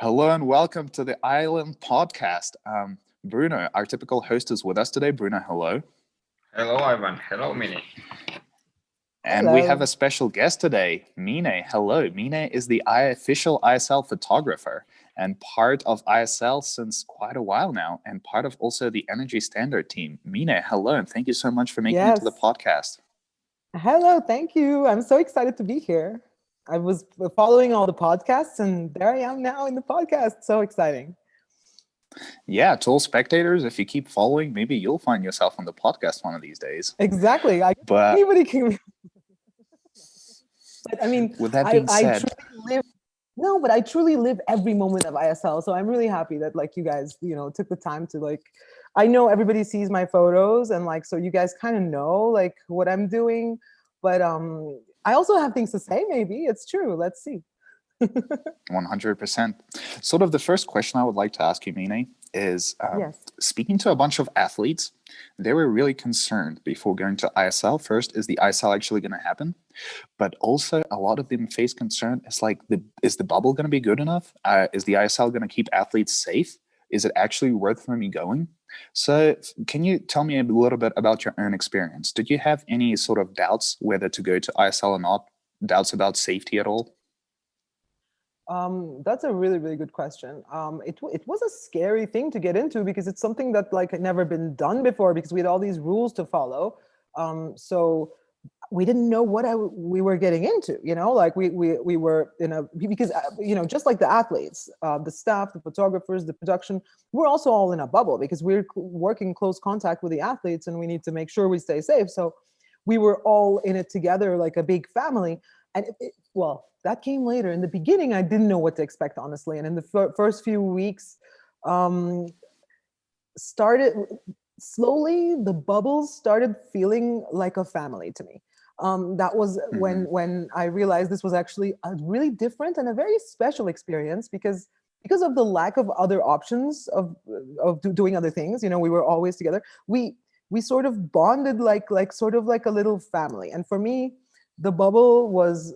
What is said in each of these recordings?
Hello and welcome to the ISL Podcast. Bruno, our typical host, is with us today. Bruno, hello. Hello, Ivan. Hello, Mini. And we Hello. have a special guest today, Mine. Hello. Mine is the official ISL photographer and part of ISL since quite a while now, and part of also the Energy Standard team. Mine, hello, and thank you so much for making it to the Yes. podcast. Hello, thank you. I'm so excited to be here. I was following all the podcasts and there I am now in the podcast. So exciting. Yeah, to all spectators, if you keep following, maybe you'll find yourself on the podcast one of these days. Exactly. But Anybody can. But I mean, with that being I said, truly live. No, but I truly live every moment of ISL. So I'm really happy that you guys, took the time to I know everybody sees my photos and so you guys kind of know what I'm doing. But I also have things to say, maybe. It's true. Let's see. 100%. Sort of the first question I would like to ask you, Mine, is Yes. speaking to a bunch of athletes, they were really concerned before going to ISL. First, is the ISL actually going to happen? But also, a lot of them face concern. It's is the bubble going to be good enough? Is the ISL going to keep athletes safe? Is it actually worth for me going? So can you tell me a little bit about your own experience? Did you have any sort of doubts whether to go to ISL or not? Doubts about safety at all? That's a really, really good question. It was a scary thing to get into because it's something that had never been done before because we had all these rules to follow. So we didn't know what we were getting into, we were in a, because, just like the athletes, the staff, the photographers, the production, we're also all in a bubble because we're working close contact with the athletes and we need to make sure we stay safe. So we were all in it together like a big family. And well, that came later. In the beginning, I didn't know what to expect, honestly. And in the first few weeks, started slowly, the bubbles started feeling like a family to me. That was when I realized this was actually a really different and a very special experience because of the lack of other options of doing other things. We were always together. We sort of bonded sort of like a little family. And for me, the bubble was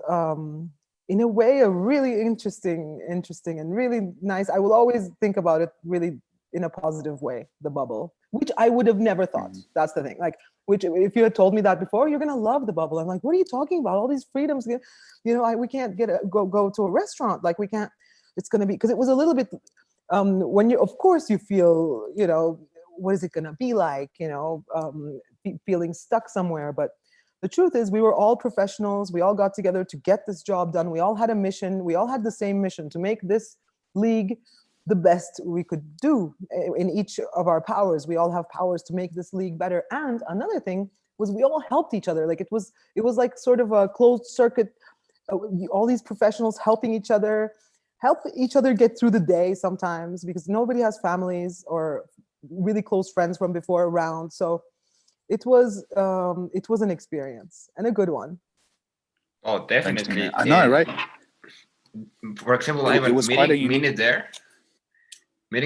in a way a really interesting and really nice. I will always think about it really in a positive way, the bubble, which I would have never thought. That's the thing. Which if you had told me that before, you're gonna love the bubble. I'm like, what are you talking about? All these freedoms, we can't go to a restaurant. We can't. It's gonna be because it was a little bit when you, of course, you feel, what is it gonna be like? Feeling stuck somewhere, but the truth is we were all professionals. We all got together to get this job done. We all had a mission. We all had the same mission to make this league the best we could do in each of our powers. We all have powers to make this league better. And another thing was we all helped each other. It was like sort of a closed circuit, all these professionals helping each other, help each other get through the day sometimes because nobody has families or really close friends from before around. So it was an experience and a good one. Oh, Thanks, definitely. Mine. I know, right? For example, It Ivan, was quite a meeting unique.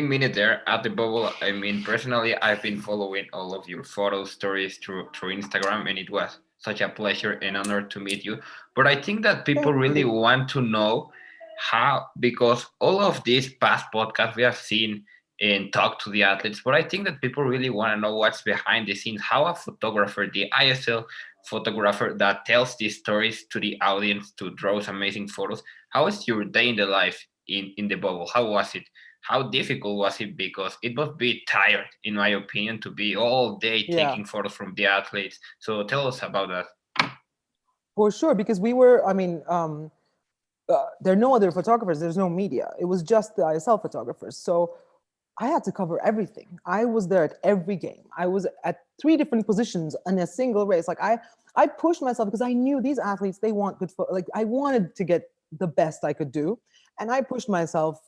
Minute there at the bubble. I mean, personally, I've been following all of your photo stories through Instagram, and it was such a pleasure and honor to meet you. But I think that people Thank really you. want to know how, because all of these past podcasts we have seen and talked to the athletes, but I think that people really want to know what's behind the scenes, how a photographer, the ISL photographer that tells these stories to the audience to draw amazing photos. How is your day in the life in the bubble? How was it? How difficult was it? Because it must be tired, in my opinion, to be all day Yeah, taking photos from the athletes. So tell us about that. for sure. Because we were, I mean, there are no other photographers. There's no media. It was just the ISL photographers. So I had to cover everything. I was there at every game. I was at 3 different positions in a single race. I pushed myself because I knew these athletes, they want good I wanted to get the best I could do. And I pushed myself.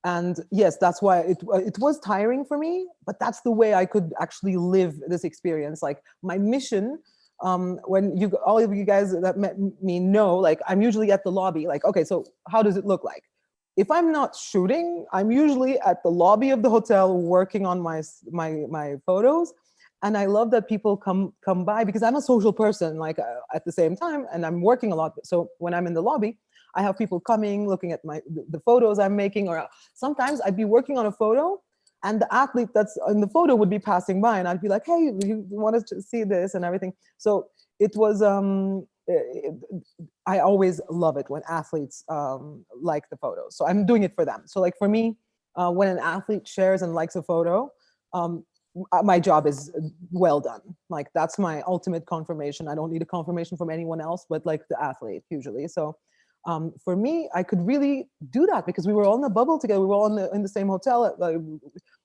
And yes, that's why it was tiring for me, but that's the way I could actually live this experience. My mission, when all of you guys that met me know, I'm usually at the lobby. Okay, so how does it look like? If I'm not shooting, I'm usually at the lobby of the hotel working on my photos. And I love that people come by because I'm a social person, at the same time, and I'm working a lot. So when I'm in the lobby, I have people coming, looking at the photos I'm making, or sometimes I'd be working on a photo and the athlete that's in the photo would be passing by and I'd be like, hey, you want to see this and everything. So it was, I always love it when athletes like the photos. So I'm doing it for them. So like for me, when an athlete shares and likes a photo, my job is well done. Like that's my ultimate confirmation. I don't need a confirmation from anyone else, but like the athlete usually. So for me, I could really do that because we were all in the bubble together. We were all in the same hotel.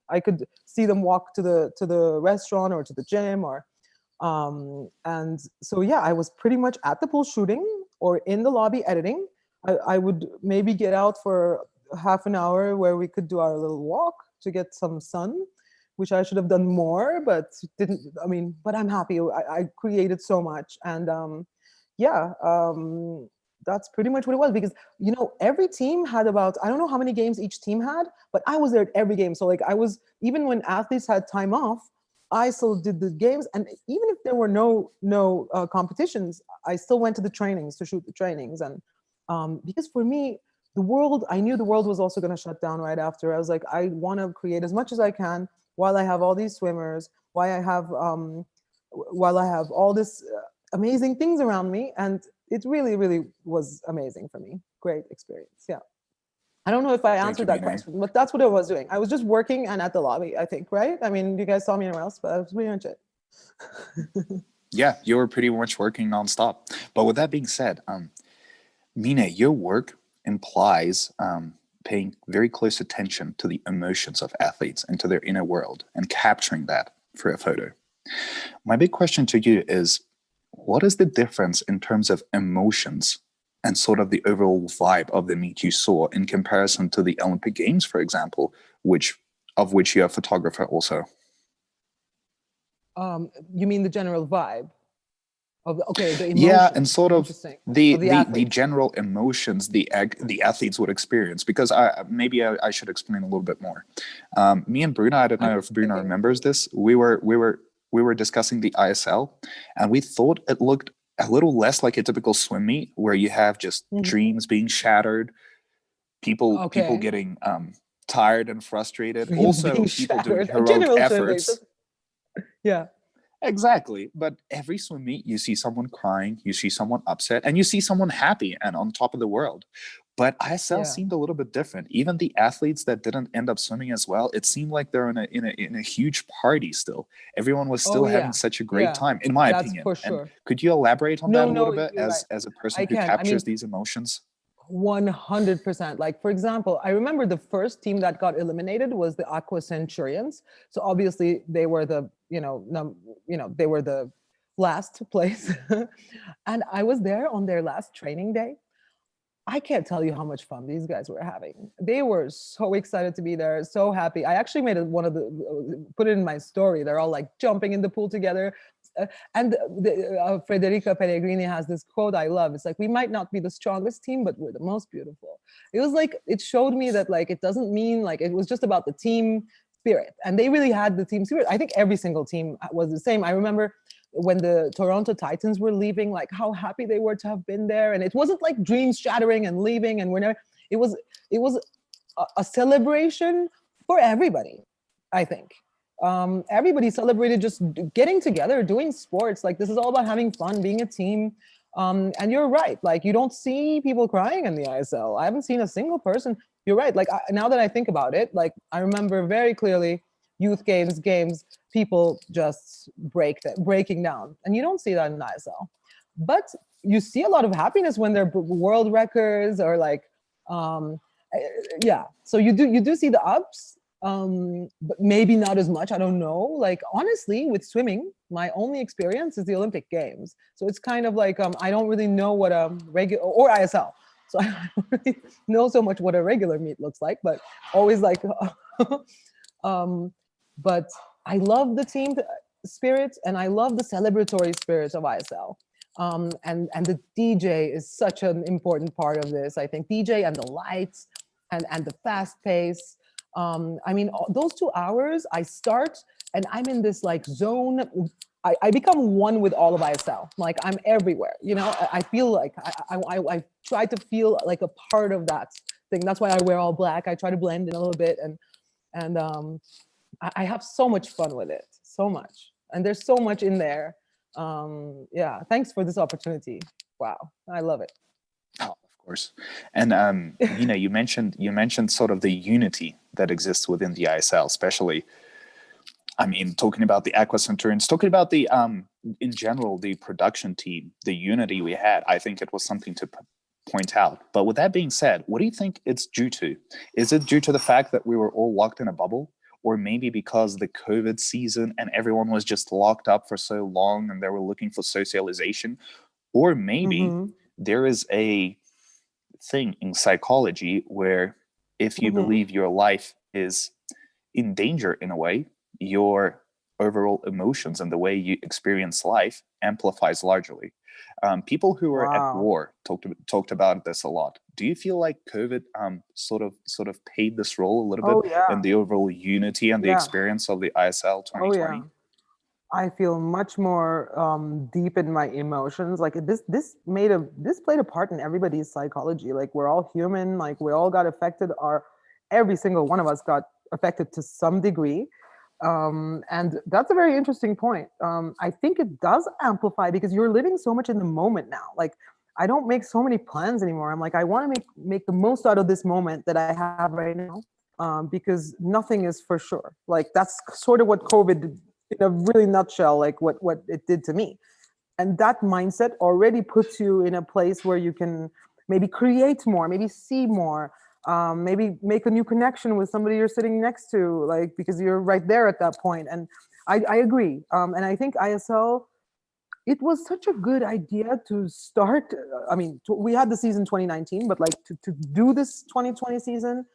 I could see them walk to the restaurant or to the gym or and so yeah, I was pretty much at the pool shooting or in the lobby editing. I would maybe get out for half an hour where we could do our little walk to get some sun, which I should have done more, but didn't. I mean, but I'm happy. I created so much, and that's pretty much what it was. Because every team had about, I don't know how many games each team had, but I was there at every game. So like I was, even when athletes had time off, I still did the games, and even if there were no competitions, I still went to the trainings to shoot the trainings, and because for me, I knew the world was also going to shut down right after. I was like, I want to create as much as I can while I have all these swimmers, while I have all this amazing things around me. And it really, really was amazing for me. Great experience. Yeah. I don't know if I answered that question, but that's what I was doing. I was just working and at the lobby, I think, right? I mean, you guys saw me anywhere else, but that was pretty much it. Yeah, you were pretty much working nonstop. But with that being said, Mine, your work implies paying very close attention to the emotions of athletes and to their inner world and capturing that for a photo. My big question to you is, what is the difference in terms of emotions and sort of the overall vibe of the meet you saw in comparison to the Olympic Games, for example, of which you're a photographer also? You mean the general vibe? The emotions. Yeah, and sort of the general emotions the athletes would experience. Because I should explain a little bit more. Me and Bruna, I don't know if Bruna remembers this. We were discussing the ISL, and we thought it looked a little less like a typical swim meet where you have just dreams being shattered, people getting tired and frustrated, also people doing heroic efforts. Yeah. Exactly. But every swim meet, you see someone crying, you see someone upset, and you see someone happy and on top of the world. But ISL seemed a little bit different. Even the athletes that didn't end up swimming as well, it seemed like they're in a huge party still. Everyone was still having such a great time, in my opinion. For sure. And could you elaborate on that a little bit as a person who captures these emotions? 100%. Like, for example, I remember the first team that got eliminated was the Aqua Centurions. So obviously they were the last place. And I was there on their last training day. I can't tell you how much fun these guys were having. They were so excited to be there, so happy. I actually made put it in my story. They're all like jumping in the pool together. And Federica Pellegrini has this quote I love. It's like, we might not be the strongest team, but we're the most beautiful. It was like, it showed me that like, it doesn't mean like, it was just about the team spirit. And they really had the team spirit. I think every single team was the same. I remember when the Toronto Titans were leaving, like how happy they were to have been there. And it wasn't like dreams shattering and leaving and it was a celebration for everybody, I think. Everybody celebrated just getting together, doing sports. Like, this is all about having fun, being a team. And you're right. Like, you don't see people crying in the ISL. I haven't seen a single person. You're right. Like, now that I think about it, like, I remember very clearly youth games, people just breaking down. And you don't see that in the ISL. But you see a lot of happiness when they're world records or like, So you do see the ups. But maybe not as much. I don't know. Like, honestly, with swimming, my only experience is the Olympic Games. So it's kind of like, I don't really know what a regular, or ISL. So I don't really know so much what a regular meet looks like, but always like, but I love the team spirit and I love the celebratory spirit of ISL. And the DJ is such an important part of this. I think DJ and the lights and the fast pace. I mean, those 2 hours, I start and I'm in this like zone. I become one with all of ISL. Like I'm everywhere, I feel like I try to feel like a part of that thing. That's why I wear all black. I try to blend in a little bit, and I have so much fun with it, so much. And there's so much in there. Yeah, thanks for this opportunity. Wow, I love it. Oh, of course. And you mentioned sort of the unity that exists within the ISL, especially. I mean, talking about the Aqua Centurions, talking about the in general the production team, the unity we had. I think it was something to point out. But with that being said, what do you think it's due to? Is it due to the fact that we were all locked in a bubble? Or maybe because the COVID season and everyone was just locked up for so long and they were looking for socialization? Or maybe there is a thing in psychology where if you believe your life is in danger in a way, your overall emotions and the way you experience life amplifies largely. People who are at war talked about this a lot. Do you feel like COVID sort of played this role a little bit in the overall unity and the experience of the ISL 2020? Oh, yeah. I feel much more deep in my emotions. Like this played a part in everybody's psychology. Like we're all human. Like we all got affected. Every single one of us got affected to some degree. And that's a very interesting point. I think it does amplify because you're living so much in the moment now. Like I don't make so many plans anymore. I'm like, I want to make the most out of this moment that I have right now, because nothing is for sure. Like that's sort of what COVID did, in a really nutshell, like what it did to me. And that mindset already puts you in a place where you can maybe create more, maybe see more, maybe make a new connection with somebody you're sitting next to, like, because you're right there at that point. And I agree. And I think ISL, it was such a good idea to start. We had the season 2019, but like to do this 2020 season,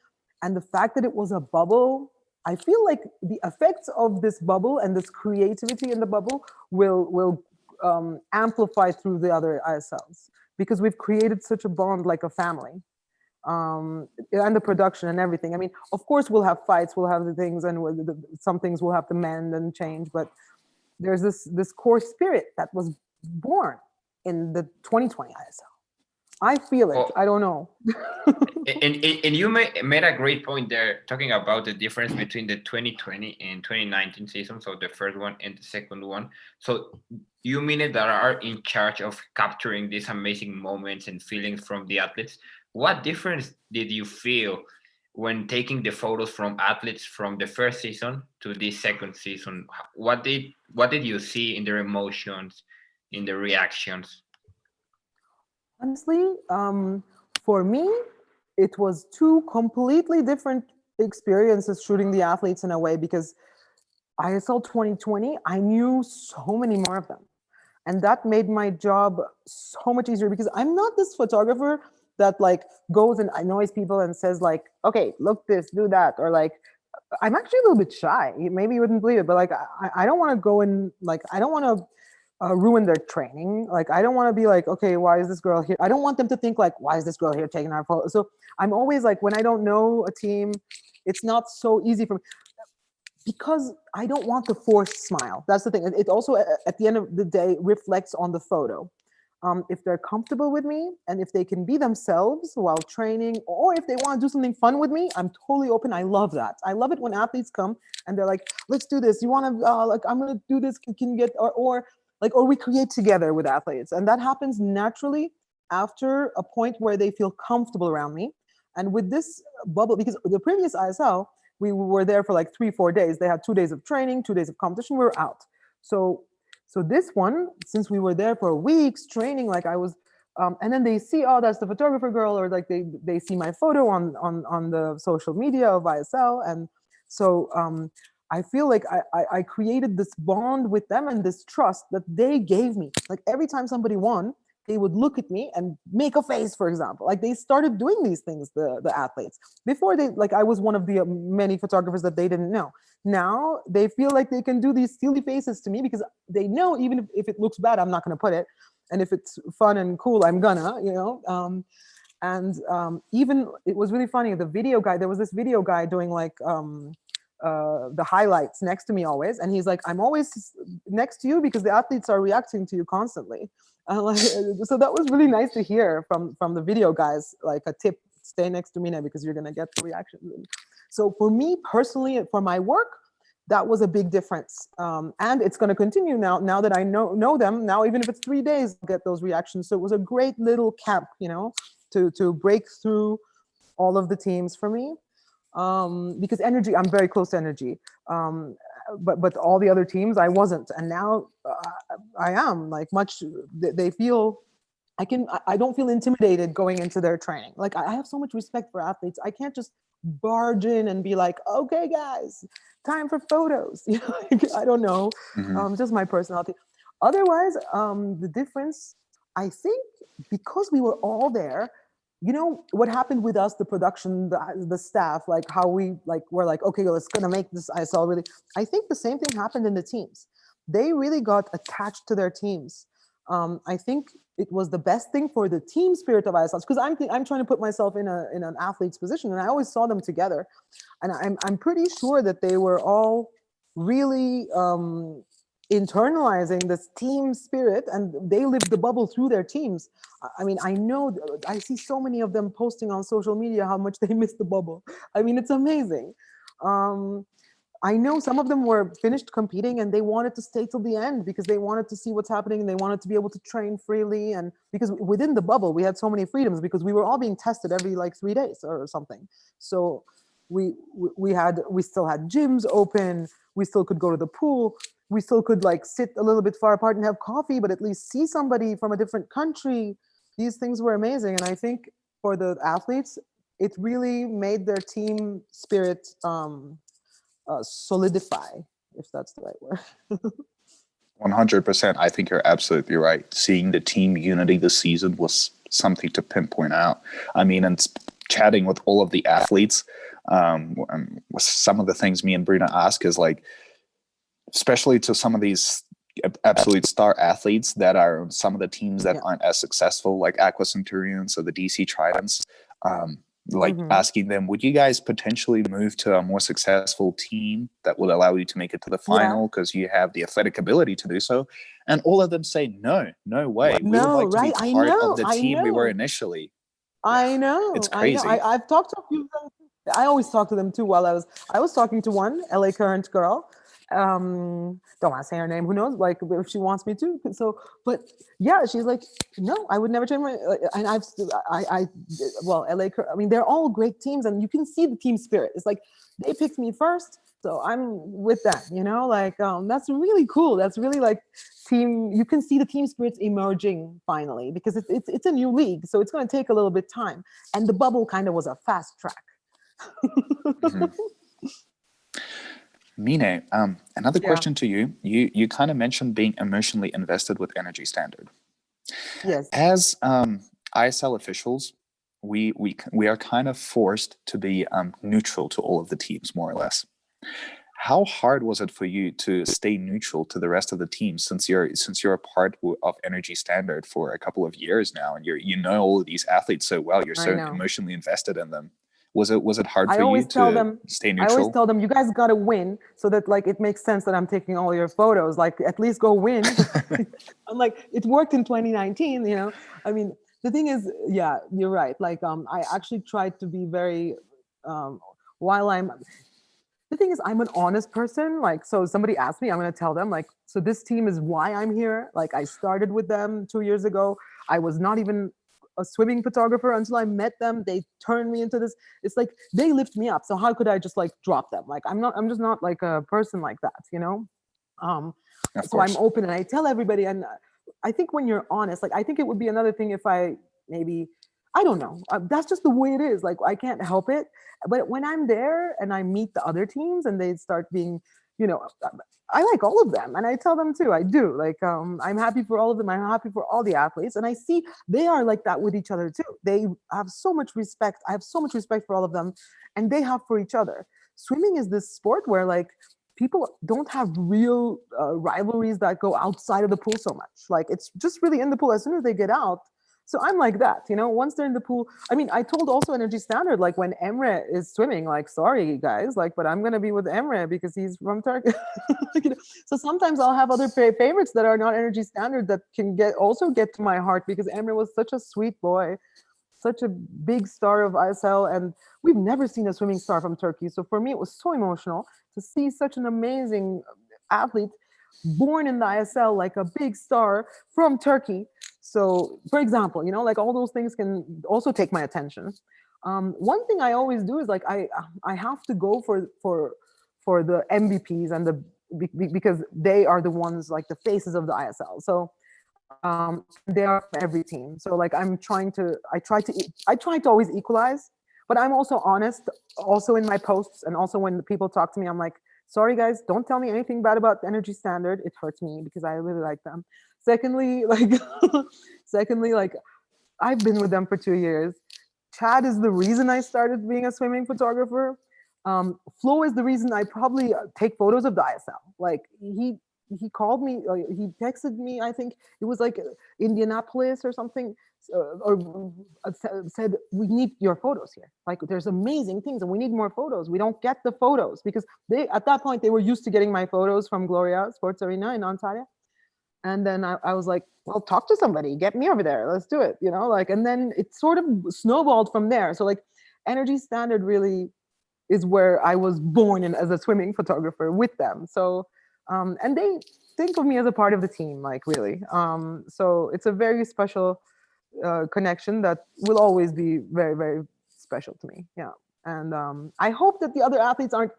and the fact that it was a bubble, I feel like the effects of this bubble and this creativity in the bubble will amplify through the other ISLs, because we've created such a bond, like a family. And the production and everything. I mean, of course, we'll have fights, we'll have the things, and some things we'll have to mend and change. But there's this core spirit that was born in the 2020 ISL. I feel it. I don't know. and you made a great point there, talking about the difference between the 2020 and 2019 season. So the first one and the second one. So you mean it that are in charge of capturing these amazing moments and feelings from the athletes. What difference did you feel when taking the photos from athletes from the first season to this second season? What did you see in their emotions, in their reactions? Honestly, for me, it was two completely different experiences shooting the athletes in a way, because ISL 2020, I knew so many more of them. And that made my job so much easier, because I'm not this photographer that like goes and annoys people and says like, okay, look this, do that. Or like, I'm actually a little bit shy. Maybe you wouldn't believe it, but like, I don't want to go in, like, I don't want to ruin their training. Like, I don't want to be like, okay, why is this girl here? I don't want them to think like, why is this girl here taking our photo? So I'm always like, when I don't know a team, it's not so easy for me, because I don't want to force smile. That's the thing. It also, at the end of the day, reflects on the photo. If they're comfortable with me and if they can be themselves while training, or if they want to do something fun with me, I'm totally open. I love that. I love it when athletes come and they're like, let's do this. You want to, like, I'm going to do this. Can you get, or we create together with athletes. And that happens naturally after a point where they feel comfortable around me. And with this bubble, because the previous ISL, we were there for like 3-4 days. They had 2 days of training, 2 days of competition. We were out. So this one, since we were there for weeks training, like I was, and then they see, oh, that's the photographer girl, or like they see my photo on the social media of ISL. And so I feel like I created this bond with them and this trust that they gave me. Like every time somebody won, they would look at me and make a face, for example. Like they started doing these things, the athletes. Before I was one of the many photographers that they didn't know. Now they feel like they can do these silly faces to me, because they know even if it looks bad, I'm not going to put it. And if it's fun and cool, I'm gonna, even it was really funny. The video guy, there was this video guy doing like the highlights next to me always, and he's like, I'm always next to you because the athletes are reacting to you constantly. Like, so that was really nice to hear from the video guys, like a tip: stay next to Mina because you're gonna get the reaction. So for me personally, for my work, that was a big difference, and it's going to continue now that I know them now. Even if it's 3 days, I'll get those reactions. So it was a great little camp, to break through all of the teams for me, because energy, I'm very close to energy, but all the other teams I wasn't, and now I am, like, much. They feel I don't feel intimidated going into their training. Like, I have so much respect for athletes. I can't just barge in and be like, okay guys, time for photos. I don't know. Just my personality. Otherwise, the difference, I think, because we were all there, what happened with us, the production, the staff, like how we're like, okay, let's gonna make this ISL really. I think the same thing happened in the teams. They really got attached to their teams. I think it was the best thing for the team spirit of ISL, because I'm trying to put myself in an athlete's position, and I always saw them together, and I'm pretty sure that they were all really internalizing this team spirit, and they lived the bubble through their teams. I mean, I see so many of them posting on social media how much they miss the bubble. I mean, it's amazing. I know some of them were finished competing and they wanted to stay till the end because they wanted to see what's happening, and they wanted to be able to train freely. And because within the bubble, we had so many freedoms because we were all being tested every 3 days or something. So we still had gyms open. We still could go to the pool. We still could sit a little bit far apart and have coffee, but at least see somebody from a different country. These things were amazing. And I think for the athletes, it really made their team spirit solidify, if that's the right word. 100%. I think you're absolutely right. Seeing the team unity this season was something to pinpoint out. I mean, and chatting with all of the athletes, some of the things me and Bruna ask is especially to some of these absolute star athletes that are some of the teams that aren't as successful, like Aqua Centurions or the DC Tridents, asking them, would you guys potentially move to a more successful team that would allow you to make it to the final because you have the athletic ability to do so? And all of them say, no way. We would like to be part of the team we were initially. I know. It's crazy. I've talked to a few of them. I always talk to them too while I was talking to one LA Current girl. Don't want to say her name, who knows, if she wants me to. So, but yeah, she's like, no, I would never change my, and LA, I mean, they're all great teams, and you can see the team spirit. It's like, they picked me first, so I'm with them, that's really cool. That's really team, you can see the team spirits emerging finally, because it's a new league, so it's going to take a little bit time, and the bubble kind of was a fast track. Mine, another question to you. You kind of mentioned being emotionally invested with Energy Standard. Yes. As ISL officials, we are kind of forced to be neutral to all of the teams, more or less. How hard was it for you to stay neutral to the rest of the teams, since you're a part of Energy Standard for a couple of years now, and you know all of these athletes so well, you're so emotionally invested in them? Was it hard for you to stay neutral? I always tell them, you guys got to win, so that it makes sense that I'm taking all your photos. At least go win. I'm like, it worked in 2019, I mean, the thing is, yeah, you're right. I actually tried to be very, the thing is, I'm an honest person. So somebody asked me, I'm going to tell them, so this team is why I'm here. I started with them 2 years ago. I was not even a swimming photographer until I met them. They turned me into this. It's they lift me up. So how could I just drop them? I'm just not a person like that, So I'm open and I tell everybody. And I think when you're honest, I think it would be another thing if I don't know. That's just the way it is. I can't help it. But when I'm there and I meet the other teams and they start being, I like all of them, and I tell them too. I do. I'm happy for all of them. I'm happy for all the athletes, and I see they are like that with each other too. They have so much respect. I have so much respect for all of them, and they have for each other. Swimming is this sport where people don't have real rivalries that go outside of the pool so much. It's just really in the pool. As soon as they get out, So I'm like that, once they're in the pool. I mean, I told also Energy Standard, like when Emre is swimming, like, sorry guys, like, but I'm going to be with Emre because he's from Turkey. So sometimes I'll have other favorites that are not Energy Standard that can also get to my heart, because Emre was such a sweet boy, such a big star of ISL, and we've never seen a swimming star from Turkey. So for me, it was so emotional to see such an amazing athlete born in the ISL, like a big star from Turkey. So, for example, like all those things can also take my attention. One thing I always do is like I have to go for the MVPs and because they are the ones, like the faces of the ISL. So they are from every team. So like I try to always equalize, but I'm also honest also in my posts, and also when the people talk to me, I'm like, sorry guys, don't tell me anything bad about the Energy Standard. It hurts me because I really like them. Secondly, like I've been with them for 2 years. Chad is the reason I started being a swimming photographer. Flo is the reason I probably take photos of the ISL. Like he called me, he texted me, I think it was like Indianapolis or something, or said, we need your photos here. Like there's amazing things and we need more photos. We don't get the photos, because at that point they were used to getting my photos from Gloria Sports Arena in Antalya. And then I was like, well, talk to somebody, get me over there, let's do it, and then it sort of snowballed from there. So like Energy Standard really is where I was born in as a swimming photographer with them. So and they think of me as a part of the team, like really. So it's a very special connection that will always be very, very special to me. Yeah. And I hope that the other athletes aren't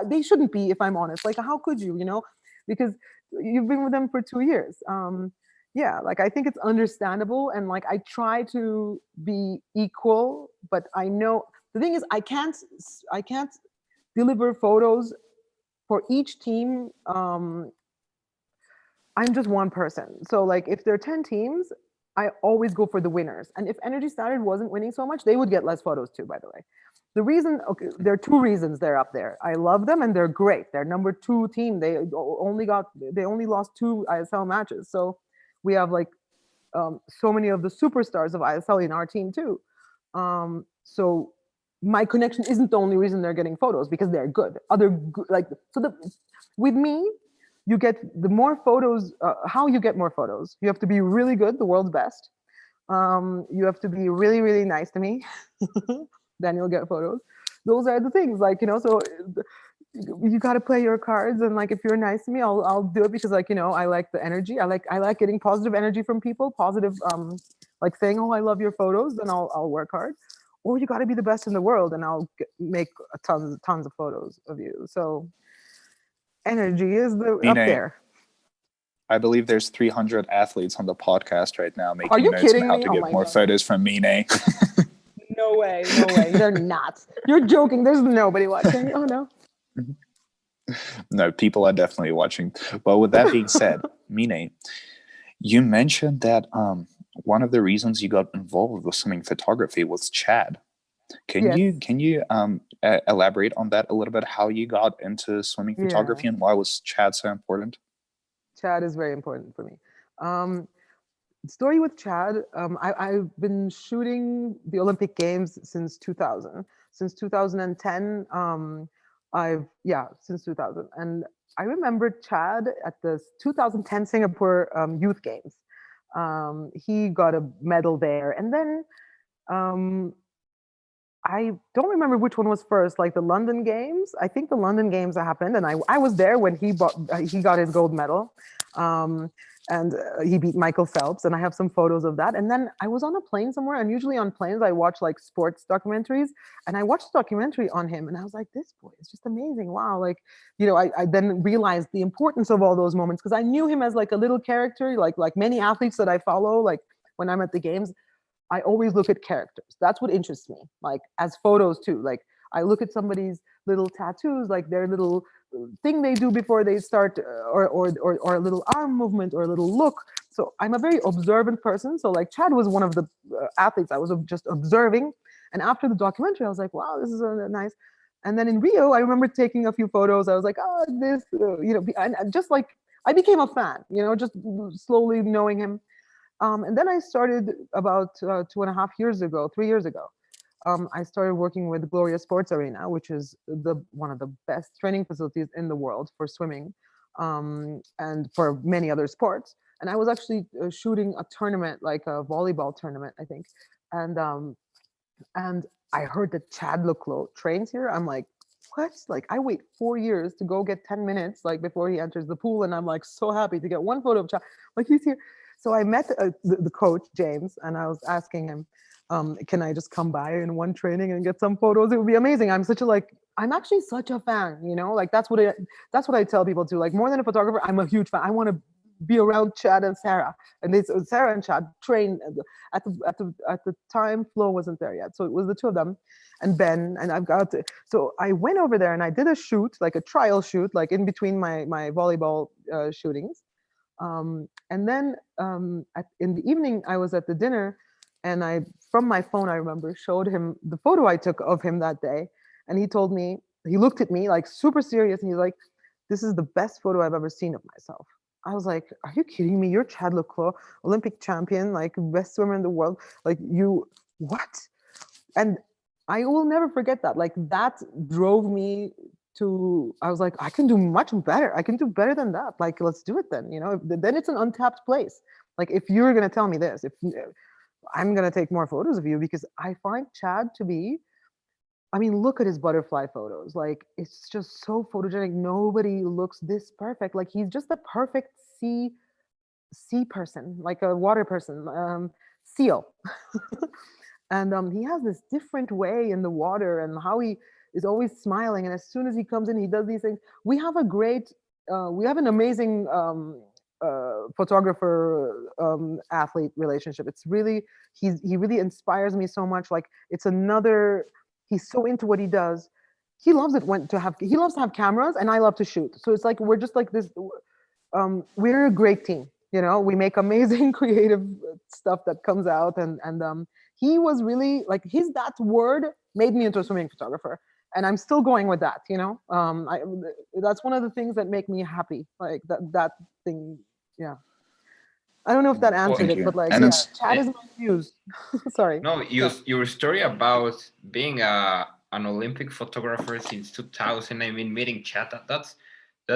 they shouldn't be, if I'm honest. Like, how could you, because you've been with them for 2 years. Yeah, like I think it's understandable, and like I try to be equal, but I know the thing is I can't deliver photos for each team. I'm just one person. So like if there are 10 teams, I always go for the winners. And if Energy Standard wasn't winning so much, they would get less photos too, by the way. The reason, there are two reasons they're up there. I love them and they're great. They're number 2 team. They only lost 2 ISL matches. So we have like so many of the superstars of ISL in our team too. So my connection isn't the only reason they're getting photos, because they're good. With me, you get the more photos. How you get more photos? You have to be really good, the world's best. You have to be really, really nice to me. Then you'll get photos. Those are the things, like, so you got to play your cards, and like if you're nice to me, I'll do it, because like I like the energy. I like getting positive energy from people, positive like saying, oh, I love your photos, then I'll work hard. Or you got to be the best in the world, and I'll make tons of photos of you. So energy is up there. I believe there's 300 athletes on the podcast right now making Are you notes kidding on how me? to Oh get my more God. photos from Mine. No way. They're not. You're joking. There's nobody watching. Oh no. No, people are definitely watching. Well, with that being said, Mine, you mentioned that one of the reasons you got involved with swimming photography was Chad. Can you elaborate on that a little bit? How you got into swimming photography and why was Chad so important? Chad is very important for me. Story with Chad. I've been shooting the Olympic Games since 2000. Since 2010. Since 2000. And I remember Chad at the 2010 Singapore Youth Games. He got a medal there, and then I don't remember which one was first, like the London Games. I think the London Games happened, and I was there when he got his gold medal. And he beat Michael Phelps, and I have some photos of that. And then I was on a plane somewhere, and usually on planes I watch like sports documentaries, and I watched a documentary on him, and I was like, this boy is just amazing. Wow. Like, I then realized the importance of all those moments, because I knew him as like a little character, like many athletes that I follow. Like when I'm at the games, I always look at characters. That's what interests me, like as photos too. Like I look at somebody's little tattoos, like their little thing they do before they start, or a little arm movement or a little look. So I'm a very observant person. So like Chad was one of the athletes I was just observing. And after the documentary, I was like, wow, this is nice. And then in Rio, I remember taking a few photos. I was like, oh, and just like I became a fan, just slowly knowing him. And then I started about 2.5 years ago, 3 years ago. I started working with Gloria Sports Arena, which is the one of the best training facilities in the world for swimming, and for many other sports. And I was actually shooting a tournament, like a volleyball tournament, I think. And and I heard that Chad Le Clos trains here. I'm like, what? Like, I wait 4 years to go get 10 minutes, like, before he enters the pool. And I'm like, so happy to get one photo of Chad. Like, he's here. So I met the coach, James, and I was asking him, can I just come by in one training and get some photos? It would be amazing. I'm actually such a fan, like that's what I tell people too. Like, more than a photographer, I'm a huge fan. I want to be around Chad and Sarah. And Sarah and Chad trained at the time. Flo wasn't there yet, so it was the two of them, and Ben. And so I went over there and I did a shoot, like a trial shoot, like in between my volleyball shootings. And then in the evening, I was at the dinner, and I, from my phone, I remember, showed him the photo I took of him that day, and he looked at me like super serious, and he's like, "This is the best photo I've ever seen of myself." I was like, "Are you kidding me? You're Chad Le Clos, Olympic champion, like best swimmer in the world. Like, you, what?" And I will never forget that. Like, that drove me to, I was like, I can do much better. I can do better than that. Like, let's do it then. Then it's an untapped place. Like, if you're gonna tell me this, if I'm gonna take more photos of you, because I find Chad to be, I mean, look at his butterfly photos. Like, it's just so photogenic. Nobody looks this perfect. Like, he's just the perfect sea person, like a water person, seal. And he has this different way in the water, and how he is always smiling. And as soon as he comes in, he does these things. We have an amazing photographer athlete relationship. It's really, he really inspires me so much. Like, it's another, he's so into what he does. He loves it he loves to have cameras, and I love to shoot. So it's like, we're just like this, we're a great team. We make amazing creative stuff that comes out. And he was really like, that word made me into a swimming photographer. And I'm still going with that, that's one of the things that make me happy. Like, that thing. Yeah. I don't know if that answered Thank it, you. but like, And yeah, it's Chad is my muse. Sorry. No, Yeah. your story about being an Olympic photographer since 2000. I mean, meeting Chad. That's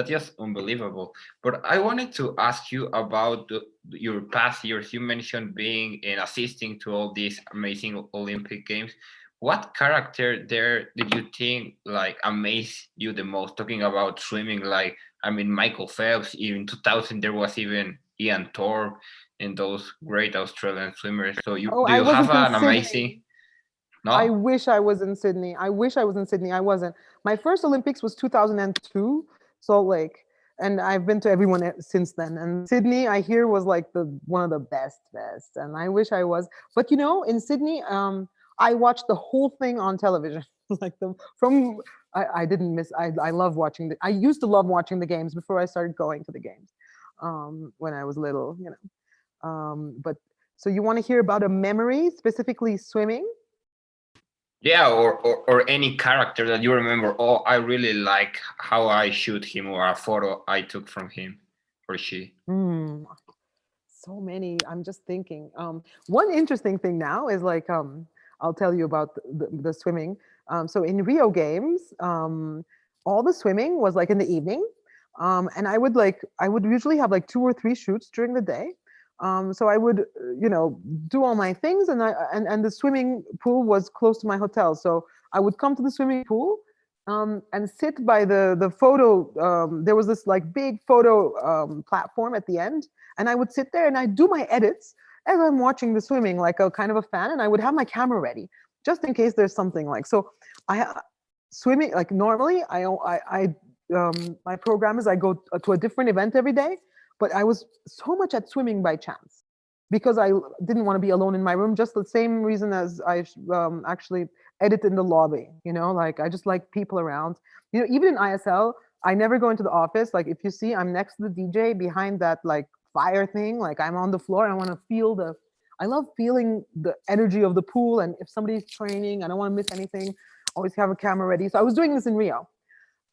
just unbelievable. But I wanted to ask you about your past years. You mentioned being and assisting to all these amazing Olympic games. What character there did you think like amazed you the most? Talking about swimming, like, I mean, Michael Phelps. In 2000, there was even Ian Thorpe and those great Australian swimmers. So Oh, do I you have wasn't in an amazing? Sydney. I No. wish I was in Sydney. I wish I was in Sydney. I wasn't. My first Olympics was 2002, Salt Lake, and I've been to everyone since then. And Sydney, I hear, was like the one of the best. And I wish I was. But in Sydney, I watched the whole thing on television. Like, I didn't miss. I love watching I used to love watching the games before I started going to the games, when I was little. But so you want to hear about a memory, specifically swimming? Yeah, or any character that you remember. Oh, I really like how I shoot him, or a photo I took from him or she. So many. I'm just thinking. One interesting thing now is, like, I'll tell you about the swimming. So in Rio Games, all the swimming was like in the evening, and I would usually have like 2 or 3 shoots during the day. So I would, do all my things, and the swimming pool was close to my hotel. So I would come to the swimming pool, and sit by the photo. There was this like big photo platform at the end, and I would sit there and I'd do my edits as I'm watching the swimming, like a kind of a fan, and I would have my camera ready just in case there's something like so. Swimming, like, normally my program is I go to a different event every day, but I was so much at swimming by chance because I didn't want to be alone in my room. Just the same reason as I actually edit in the lobby. Like, I just like people around. Even in ISL, I never go into the office. Like, if you see, I'm next to the DJ behind that like fire thing. Like, I'm on the floor. I want to feel I love feeling the energy of the pool. And if somebody's training, I don't want to miss anything. Always have a camera ready. So I was doing this in Rio,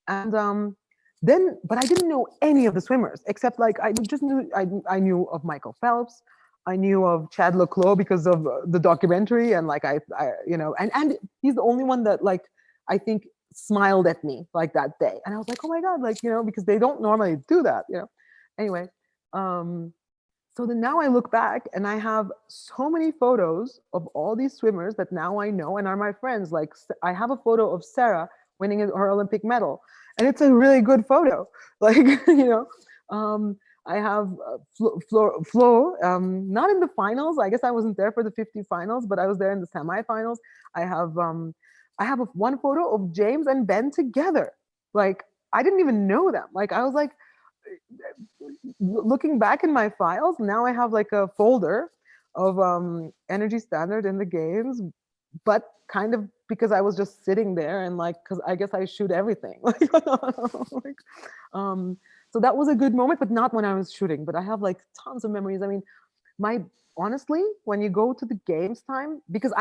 and but I didn't know any of the swimmers except, like, I just knew I knew of Michael Phelps. I knew of Chad Le Clos because of the documentary, and like I and he's the only one that like I think smiled at me like that day, and I was like, oh my god, like because they don't normally do that. Anyway, um, so then now I look back and I have so many photos of all these swimmers that now I know and are my friends. Like I have a photo of Sarah winning her Olympic medal, and it's a really good photo. Like I have Flo, not in the finals. I guess I wasn't there for the 50 finals, but I was there in the semifinals. I have one photo of James and Ben together. Like I didn't even know them. Like I was like looking back in my files. Now I have like a folder of energy standard in the games, but kind of because I was just sitting there and like because I guess I shoot everything. Like, so that was a good moment, but not when I was shooting. But I have like tons of memories. I mean, honestly, when you go to the games time, because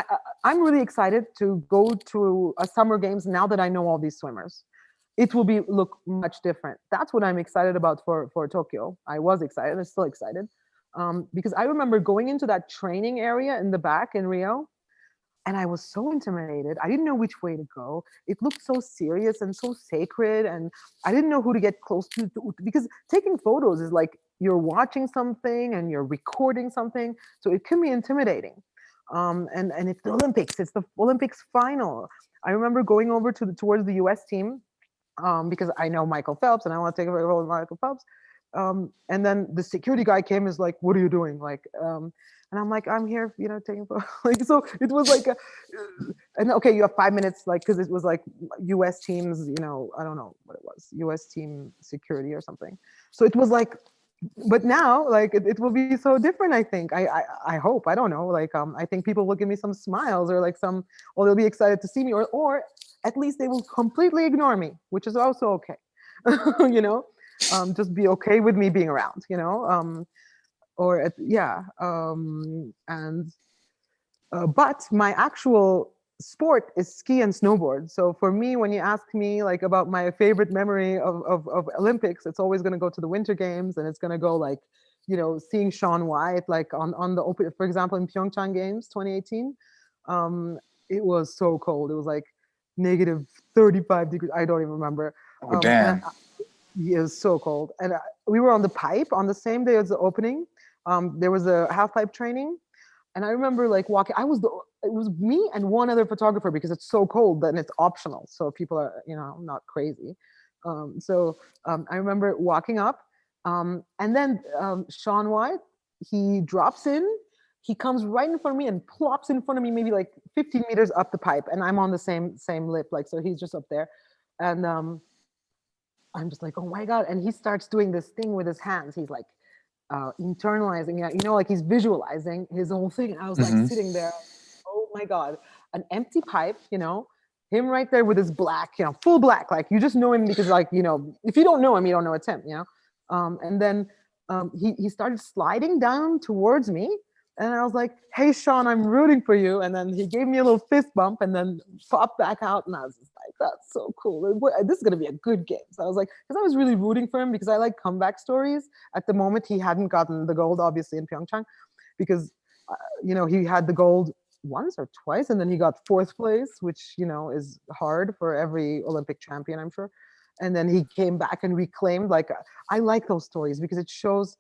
I'm really excited to go to a summer games now that I know all these swimmers. It will look much different. That's what I'm excited about for Tokyo. I was excited. I'm still excited because I remember going into that training area in the back in Rio, and I was so intimidated. I didn't know which way to go. It looked so serious and so sacred, and I didn't know who to get close to because taking photos is like you're watching something and you're recording something, so it can be intimidating. And it's the Olympics. It's the Olympics final. I remember going over towards the U.S. team because I know Michael Phelps and I want to take a role with Michael Phelps. And then the security guy came, is like, "What are you doing?" Like, and I'm like, "I'm here, taking photos." Like, so it was like, and okay, you have 5 minutes, like, because it was like U.S. teams, I don't know what it was, U.S. team security or something. So it was like, but now, like, it will be so different. I think. I hope. I don't know. Like, I think people will give me some smiles or like or they'll be excited to see me, or at least they will completely ignore me, which is also okay. Just be okay with me being around, and but my actual sport is ski and snowboard. So for me, when you ask me like about my favorite memory of Olympics, it's always going to go to the Winter Games, and it's going to go like, seeing Shaun White like on the open, for example, in Pyeongchang Games 2018. It was so cold. It was like negative 35 degrees. I don't even remember. Oh, damn. It was so cold. And we were on the pipe on the same day as the opening. There was a half pipe training. And I remember like walking, it was me and one other photographer because it's so cold and it's optional. So people are, not crazy. I remember walking up and then Shaun White, he drops in, he comes right in front of me and plops in front of me, maybe like 15 meters up the pipe. And I'm on the same lip. Like, so he's just up there. And I'm just like, oh my God. And he starts doing this thing with his hands. He's like internalizing, like he's visualizing his whole thing. And I was like sitting there, oh my God, an empty pipe, him right there with his black, full black. Like you just know him because like, if you don't know him, you don't know it's him, and then he started sliding down towards me. And I was like, hey, Shaun, I'm rooting for you. And then he gave me a little fist bump and then popped back out. And I was just like, that's so cool. This is going to be a good game. So I was like, because I was really rooting for him because I like comeback stories. At the moment, he hadn't gotten the gold, obviously, in Pyeongchang because, he had the gold once or twice. And then he got fourth place, which, is hard for every Olympic champion, I'm sure. And then he came back and reclaimed. Like, I like those stories because it shows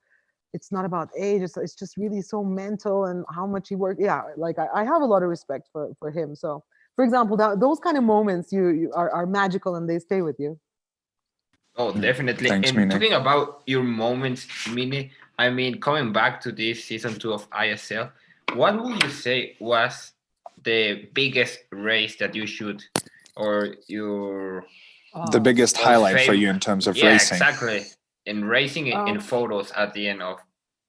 it's not about age. It's just really so mental and how much he worked. Yeah, like I have a lot of respect for him. So, for example, those kind of moments you are magical and they stay with you. Oh, definitely. Thanks, And Mine. talking about your moments, Mine, I mean, coming back to this season 2 of ISL, what would you say was the biggest race that you shoot or your The biggest most highlight for you in terms of racing? Exactly. In racing in photos at the end of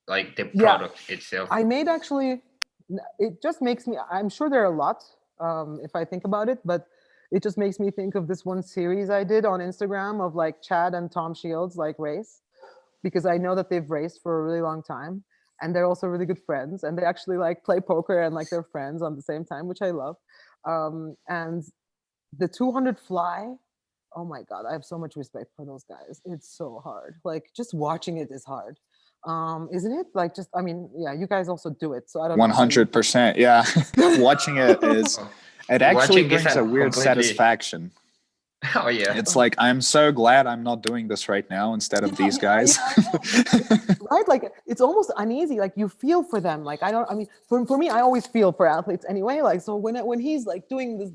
like the Yeah, product itself. I made actually, it just makes me, I'm sure there are a lot if I think about it, but it just makes me think of this one series I did on Instagram of like Chad and Tom Shields like race, because I know that they've raced for a really long time and they're also really good friends and they actually like play poker and like they're friends on the same time, which I love. And the 200 fly, oh my God, I have so much respect for those guys. It's so hard. Like just watching it is hard. Isn't it? Like, just, I mean, yeah, you guys also do it, so I don't know how you. 100%. Yeah. Watching it is, it actually Watching is brings a weird completely. satisfaction. Oh yeah. It's like, I'm so glad I'm not doing this right now instead of these guys. Right, like it's almost uneasy, like you feel for them. Like, I mean, for me, I always feel for athletes anyway, like, so when he's like doing this,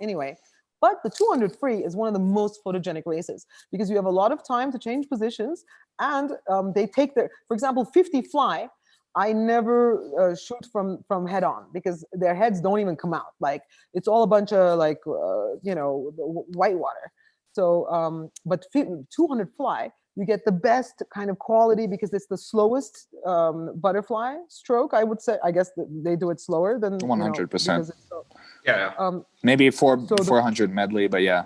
anyway. But the 200 free is one of the most photogenic races because you have a lot of time to change positions, and they take their, for example, 50 fly, I never shoot from head on because their heads don't even come out. Like, it's all a bunch of like white water. So but 200 fly, you get the best kind of quality because it's the slowest butterfly stroke, I would say. I guess they do it slower than 100%. because it's so, Yeah. Maybe so the 400 medley, but yeah.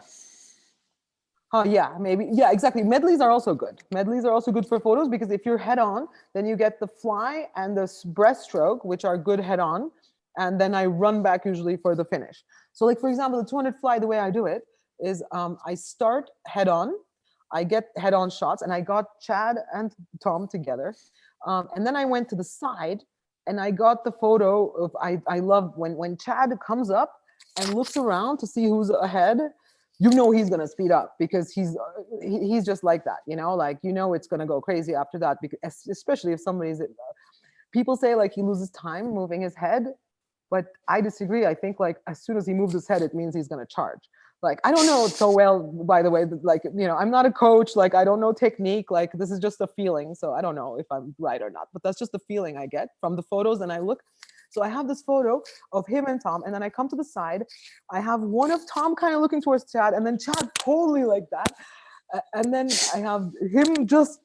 yeah, maybe. Yeah, exactly. Medleys are also good. Medleys are also good for photos because if you're head on, then you get the fly and the breaststroke, which are good head on. And then I run back usually for the finish. So, like, for example, the 200 fly, the way I do it is I start head on, I get head on shots, and I got Chad and Tom together. And then I went to the side and I got the photo of, I love when Chad comes up and looks around to see who's ahead. You know he's gonna speed up because he's just like that, like it's gonna go crazy after that, because especially if somebody's people say like he loses time moving his head, but I disagree. I think like as soon as he moves his head, it means he's gonna charge. Like, I don't know so well, by the way, like, I'm not a coach, like I don't know technique, like this is just a feeling, so I don't know if I'm right or not, but that's just the feeling I get from the photos. And I look, so I have this photo of him and Tom, and then I come to the side. I have one of Tom kind of looking towards Chad, and then Chad totally like that. And then I have him just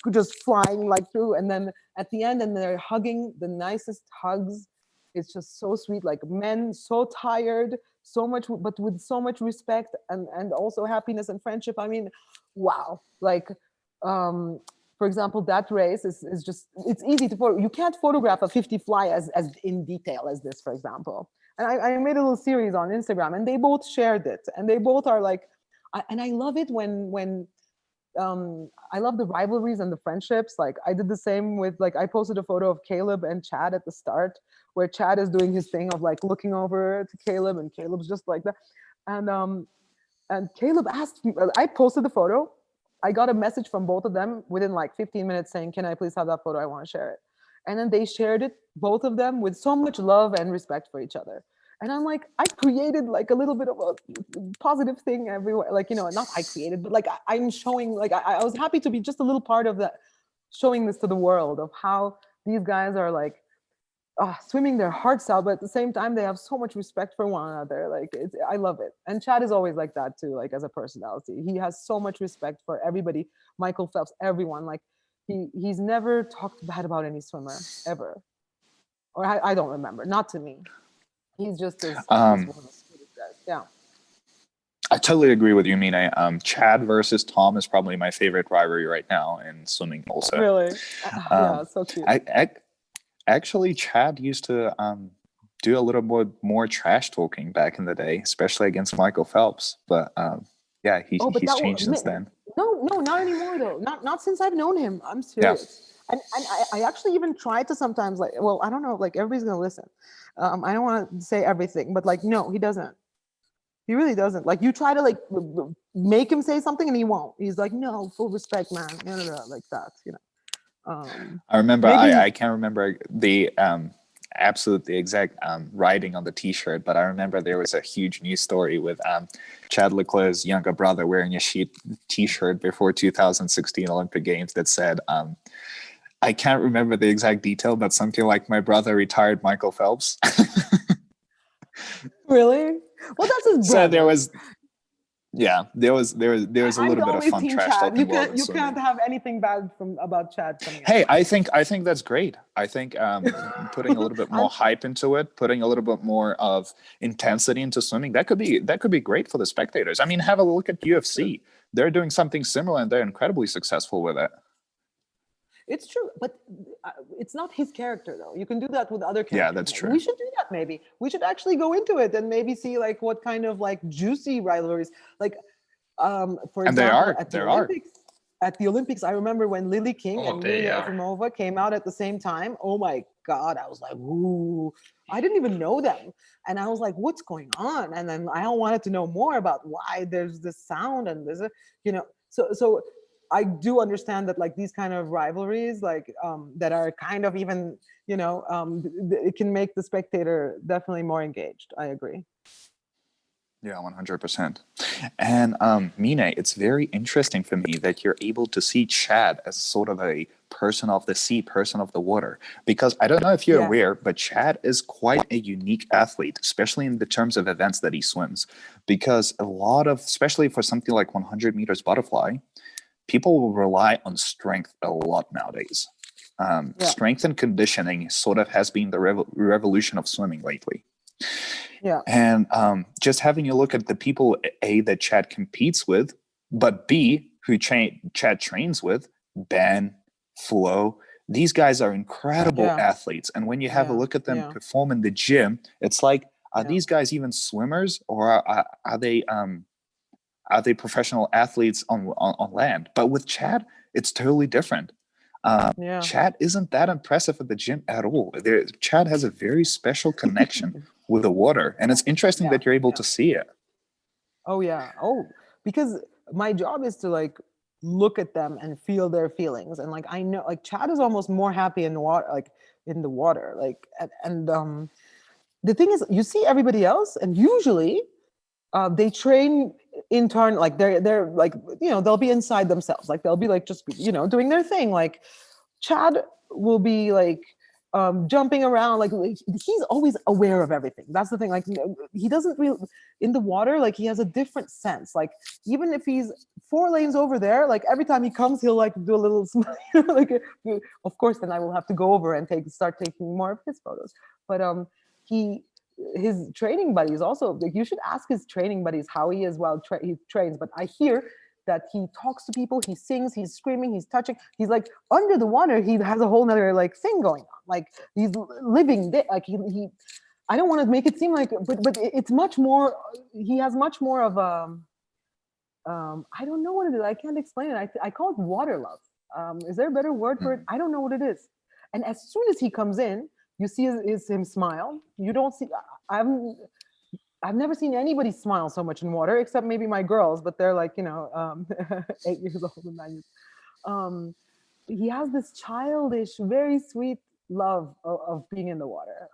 flying like through, and then at the end, and they're hugging, the nicest hugs. It's just so sweet, like men so tired, so much, but with so much respect and also happiness and friendship. I mean, wow. Like, for example, that race is just, it's easy to photo. You can't photograph a 50 fly as in detail as this, for example. And I made a little series on Instagram, and they both shared it, and they both are like, and I love it when I love the rivalries and the friendships. Like, I did the same with, like, I posted a photo of Caleb and Chad at the start, where Chad is doing his thing of like looking over to Caleb, and Caleb's just like that. And Caleb asked me, I posted the photo. I got a message from both of them within like 15 minutes saying, can I please have that photo? I want to share it. And then they shared it, both of them, with so much love and respect for each other. And I'm like, I created like a little bit of a positive thing everywhere. Like, not I created, but like I'm showing, like I was happy to be just a little part of that, showing this to the world of how these guys are like swimming their hearts out, but at the same time, they have so much respect for one another. Like, I love it. And Chad is always like that too, like as a personality. He has so much respect for everybody, Michael Phelps, everyone. Like, he's never talked bad about any swimmer, ever. Or I don't remember, not to me. He's just as one of the sweetest guys. Yeah. I totally agree with you, Mina. Chad versus Tom is probably my favorite rivalry right now in swimming also. Really? Yeah, so cute. Actually, Chad used to do a little more trash talking back in the day, especially against Michael Phelps. But yeah, he's changed since then. No, not anymore though. Not since I've known him. I'm serious. Yeah. And I actually even try to sometimes, like, well, I don't know, like everybody's gonna listen. I don't want to say everything, but like, no, he doesn't. He really doesn't. Like, you try to like make him say something and he won't. He's like, no, full respect, man. Like that, I remember, I can't remember the the exact writing on the t-shirt, but I remember there was a huge news story with Chad Le Clos' younger brother wearing a t-shirt before 2016 Olympic Games that said, I can't remember the exact detail, but something like, my brother retired Michael Phelps. Really? Well, that's his brother. So there was a little bit of fun trash talking. You can't have anything bad about Chad coming Hey, I think that's great. I think putting a little bit more hype into it, putting a little bit more of intensity into swimming, that could be great for the spectators. I mean, have a look at UFC. They're doing something similar, and they're incredibly successful with it. It's true, but it's not his character, though. You can do that with other characters. Yeah, that's true. We should do that, maybe. We should actually go into it and maybe see like what kind of like juicy rivalries, like for example, at the at the Olympics, I remember when Lily King Oh, and they Yulia are. Efimova came out at the same time. Oh my God, I was like, ooh, I didn't even know them. And I was like, what's going on? And then I wanted to know more about why there's this sound and there's a, so I do understand that like these kind of rivalries, like that are kind of even, it can make the spectator definitely more engaged. I agree. Yeah, 100%. And Mina, it's very interesting for me that you're able to see Chad as sort of a person of the sea, person of the water. Because I don't know if you're Yeah. aware, but Chad is quite a unique athlete, especially in the terms of events that he swims. Because a lot of, especially for something like 100 meters butterfly, people will rely on strength a lot nowadays. Yeah. Strength and conditioning sort of has been the revolution of swimming lately. Yeah. And just having a look at the people, A, that Chad competes with, but B, who Chad trains with, Ben, Flo, these guys are incredible Yeah. athletes. And when you have a Yeah. look at them Yeah. perform in the gym, it's like, are Yeah. these guys even swimmers, or are they professional athletes on land? But with Chad, it's totally different. Yeah. Chad isn't that impressive at the gym at all. Chad has a very special connection with the water, and it's interesting Yeah. that you're able Yeah. to see it. Oh yeah. Oh, because my job is to like look at them and feel their feelings. And like I know like Chad is almost more happy in the water, like in the water. Like and the thing is you see everybody else and usually they train intern like they're like they'll be inside themselves. Like they'll be like just doing their thing. Like Chad will be like jumping around like he's always aware of everything. That's the thing. Like he doesn't really in the water, like he has a different sense. Like even if he's 4 lanes over there, like every time he comes he'll like do a little smile, like of course then I will have to go over and start taking more of his photos. But he his training buddies also, like you should ask his training buddies how he is while he trains. But I hear that he talks to people, he sings, he's screaming, he's touching, he's like under the water, he has a whole nother like thing going on. Like he's living like he I don't want to make it seem like, but it's much more, he has much more of I don't know what it is, I can't explain it. I call it water love. Is there a better word for it? I don't know what it is. And as soon as he comes in, you see him smile. You don't see, I've never seen anybody smile so much in water, except maybe my girls, but they're like, 8 years old and 9 years. He has this childish, very sweet love of being in the water.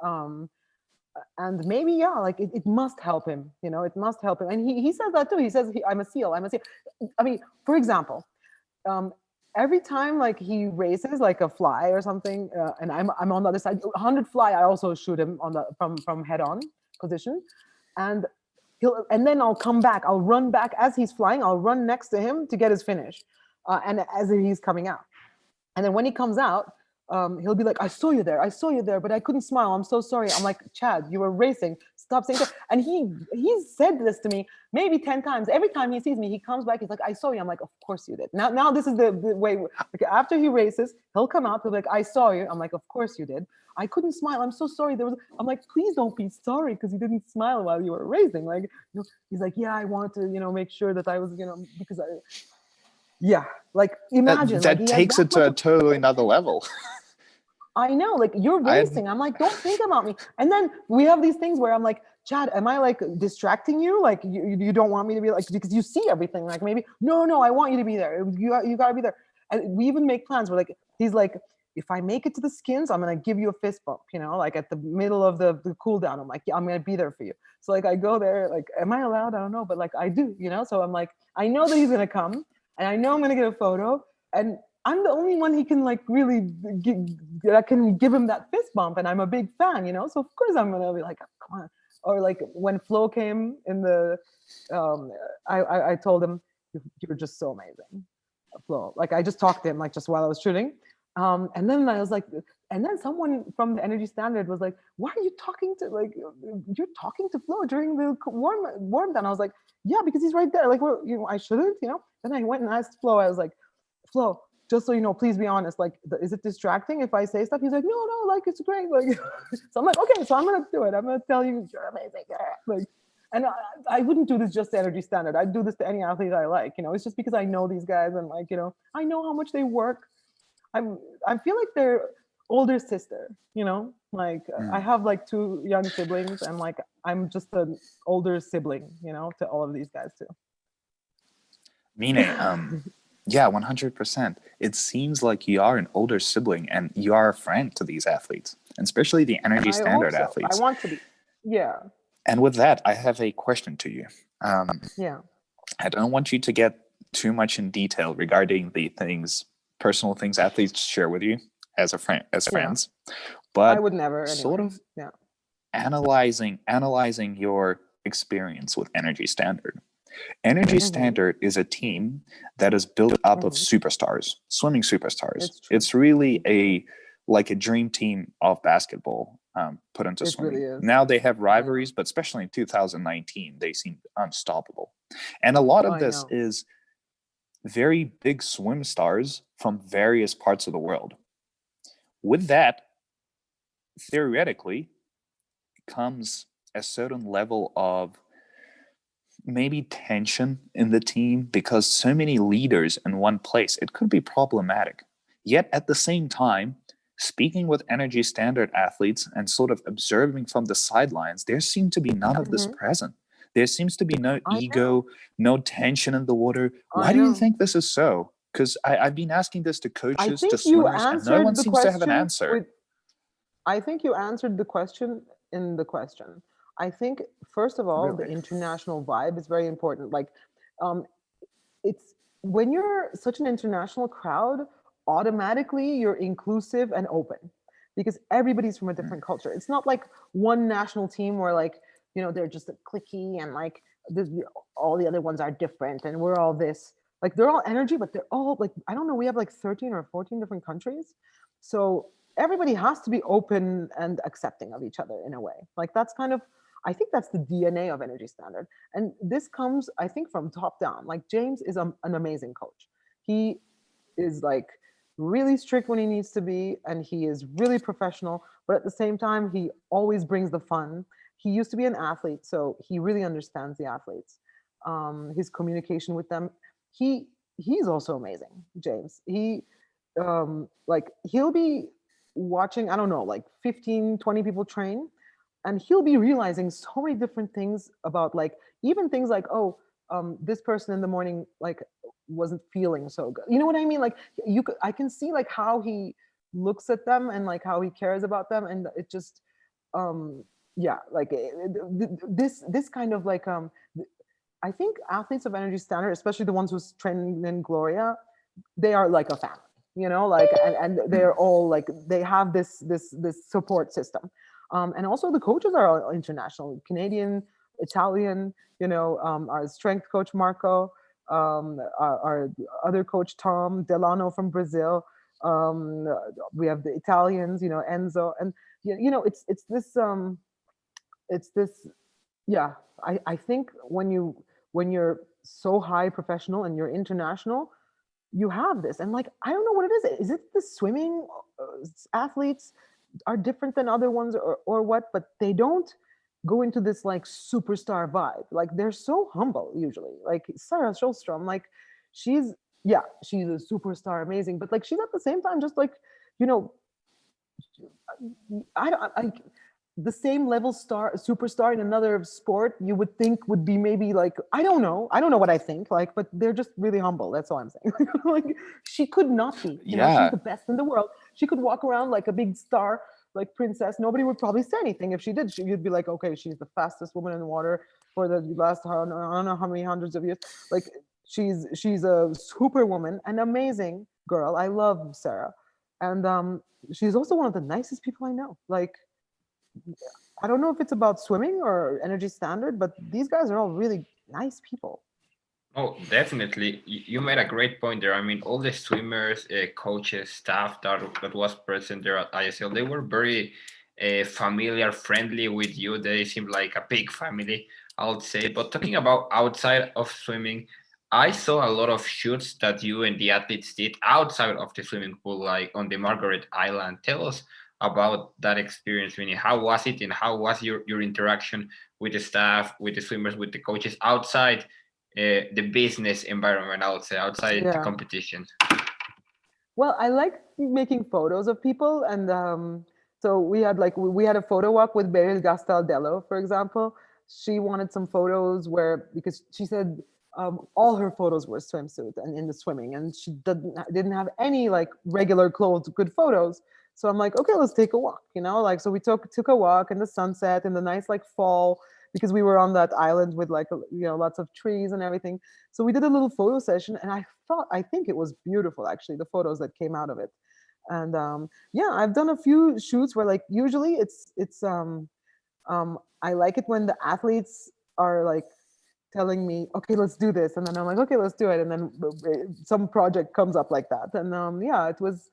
And maybe, yeah, like it must help him, it must help him. And he says that too. He says, I'm a seal. I mean, for example, every time like he races like a fly or something, and I'm on the other side, 100 fly, I also shoot him on the from head on position. And then I'll come back. I'll run back as he's flying. I'll run next to him to get his finish, and as he's coming out. And then when he comes out, he'll be like, I saw you there, but I couldn't smile. I'm so sorry. I'm like, Chad, you were racing. Stop saying that. And he's said this to me maybe 10 times. Every time he sees me, he comes back. He's like, I saw you. I'm like, of course you did. Now this is the way. Like, after he races, he'll come out. He'll be like, I saw you. I'm like, of course you did. I couldn't smile. I'm so sorry. I'm like, please don't be sorry because you didn't smile while you were racing. Like, he's like, yeah, I wanted to, make sure that I was, because yeah, like imagine that like, takes it to a totally another level. I know, like you're racing. I'm like, don't think about me. And then we have these things where I'm like, Chad, am I like distracting you? Like you don't want me to be like, because you see everything. Like maybe, no, I want you to be there. You gotta be there. And we even make plans where like, he's like, if I make it to the skins, I'm gonna give you a fist bump, like at the middle of the cool down. I'm like, yeah, I'm gonna be there for you. So like I go there, like, am I allowed? I don't know, but like I do, So I'm like, I know that he's gonna come and I know I'm gonna get a photo. And I'm the only one he can like really that can give him that fist bump, and I'm a big fan, So of course I'm gonna be like, oh, come on. Or like when Flo came in the, I told him, you're just so amazing, Flo. Like I just talked to him like just while I was shooting, and then I was like, and then someone from the Energy Standard was like, why are you talking to you're talking to Flo during the warm down? I was like, yeah, because he's right there. Like, well, I shouldn't, Then I went and asked Flo. I was like, Flo, just so you know, please be honest. Like, is it distracting if I say stuff? He's like, no, like it's great. Like, so I'm like, okay, so I'm gonna do it. I'm gonna tell you you're amazing. Like, And I wouldn't do this just to Energy Standard. I'd do this to any athlete I like. It's just because I know these guys and I know how much they work. I feel like they're older sister. I have like two young siblings, and like I'm just an older sibling. To all of these guys too. Mine, yeah, 100%. It seems like you are an older sibling and you are a friend to these athletes, and especially the Energy Standard athletes. I want to be. Yeah. And with that, I have a question to you. Yeah. I don't want you to get too much in detail regarding the personal things athletes share with you as friends, but I would never sort anyway. of analyzing your experience with Energy Standard. Energy Standard is a team that is built up of superstars, swimming superstars. It's really a dream team of basketball put into swimming. Really is. Now they have rivalries, but especially in 2019, they seem unstoppable. And a lot of this is very big swim stars from various parts of the world. With that, theoretically, comes a certain level of maybe tension in the team because so many leaders in one place, it could be problematic. Yet at the same time, speaking with Energy Standard athletes and sort of observing from the sidelines, there seemed to be none of this present. There seems to be no ego, no tension in the water. Why do you think this is so? Because I've been asking this to coaches, to swimmers, and no one seems to have an answer. I think you answered the question in the question. I think, first of all, the international vibe is very important. Like, it's when you're such an international crowd, automatically you're inclusive and open because everybody's from a different culture. It's not like one national team where like, they're just cliquey and like all the other ones are different and we're all this. Like they're all energy, but they're all like, I don't know, we have like 13 or 14 different countries. So everybody has to be open and accepting of each other in a way. Like that's kind of, I think that's the DNA of Energy Standard. And this comes, I think, from top down. Like James is an amazing coach. He is like really strict when he needs to be, and he is really professional, but at the same time, he always brings the fun. He used to be an athlete, so he really understands the athletes. His communication with them. He's also amazing, James. He'll be watching, I don't know, like 15, 20 people train, and he'll be realizing so many different things about like, even things like, this person in the morning, like wasn't feeling so good. You know what I mean? Like I can see like how he looks at them and like how he cares about them. And it just, this kind of like, I think athletes of Energy Standard, especially the ones who's training in Gloria, they are like a family, and they're all like, they have this support system. And also the coaches are all international, Canadian, Italian, our strength coach, Marco, our other coach, Tom Delano from Brazil. We have the Italians, Enzo, and it's this, yeah, I think when you're so high professional and you're international, you have this. And like, I don't know what it is. Is it the swimming athletes are different than other ones or what, but they don't go into this like superstar vibe. Like they're so humble usually. Like Sarah Schulstrom, like she's a superstar, amazing, but like she's at the same time just like, the same level superstar in another sport you would think would be maybe like, I don't know what I think, like, but they're just really humble. That's all I'm saying. Like she could not be, she's the best in the world. She could walk around like a big star, like princess. Nobody would probably say anything if she did. You'd be like, okay, she's the fastest woman in the water for the last, I don't know how many hundreds of years. Like she's a superwoman, an amazing girl. I love Sarah. And she's also one of the nicest people I know. Like, I don't know if it's about swimming or Energy Standard, but these guys are all really nice people. Oh, definitely. You made a great point there. I mean, all the swimmers, coaches, staff that was present there at ISL, they were very familiar, friendly with you. They seemed like a big family, I would say. But talking about outside of swimming, I saw a lot of shoots that you and the athletes did outside of the swimming pool, like on the Margaret Island. Tell us about that experience, Winnie. How was it, and how was your interaction with the staff, with the swimmers, with the coaches outside the business environment, I would say, outside the Yeah. competition? Well, I like making photos of people, and so we had a photo walk with Beryl Gastaldello, for example. She wanted some photos because she said all her photos were swimsuit and in the swimming, and she didn't have any like regular clothes, good photos. So I'm like, okay, let's take a walk, like so we took a walk in the sunset in the nice like fall because we were on that island with like lots of trees and everything. So we did a little photo session, and I think it was beautiful, actually, the photos that came out of it. And yeah, I've done a few shoots where like usually I like it when the athletes are like telling me, okay, let's do this, and then I'm like, okay, let's do it, and then some project comes up like that. And yeah, it was.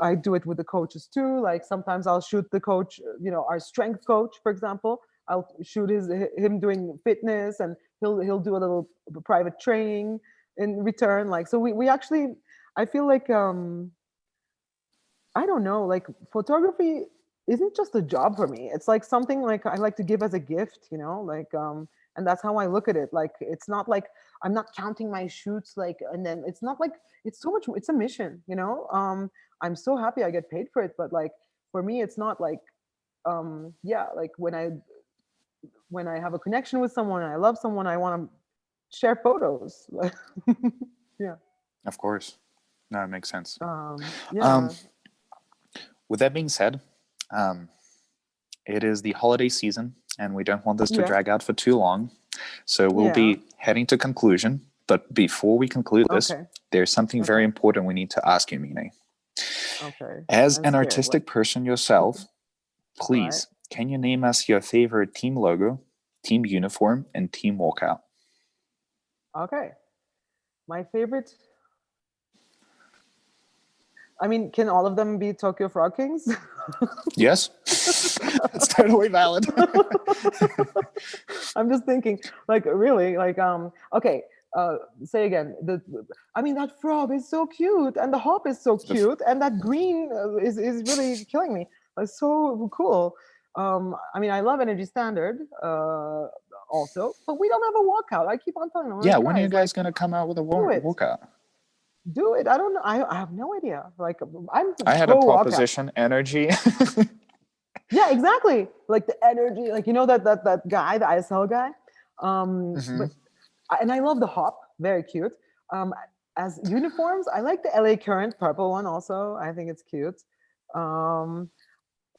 I do it with the coaches too. Like sometimes I'll shoot the coach, our strength coach, for example. I'll shoot him doing fitness, and he'll do a little private training in return. Like so, we actually, I feel like I don't know, like photography isn't just a job for me. It's like something like I like to give as a gift, like and that's how I look at it. Like it's not like I'm not counting my shoots, like, and then it's not like it's so much, it's a mission, I'm so happy I get paid for it, but like for me it's not like yeah, like when I have a connection with someone and I love someone, I want to share photos. Yeah. Of course. No, it makes sense. Yeah. With that being said, it is the holiday season, and we don't want this to Yeah. drag out for too long. So we'll be heading to conclusion. But before we conclude this, Okay. there's something very important we need to ask you, Mine. Okay. As I'm an scared. artistic person yourself, please, can you name us your favorite team logo, team uniform, and team walkout? Okay. My favorite. I mean, can all of them be Tokyo Frog Kings? Yes, that's totally valid. I'm just thinking, like, really, like, okay. Say again. I mean, that frog is so cute, and the hop is so cute, and that green is really killing me. It's so cool. I mean, I love Energy Standard, also, but we don't have a walkout. I keep on telling them. Yeah, like, when are you guys like, going to come out with a it. walkout? Do it. I don't know. I have no idea. Like I had a proposition, Energy. Yeah, exactly. Like the energy, like that guy, the ISL guy. But and I love the hop, very cute. As uniforms, I like the LA Current purple one also. I think it's cute. I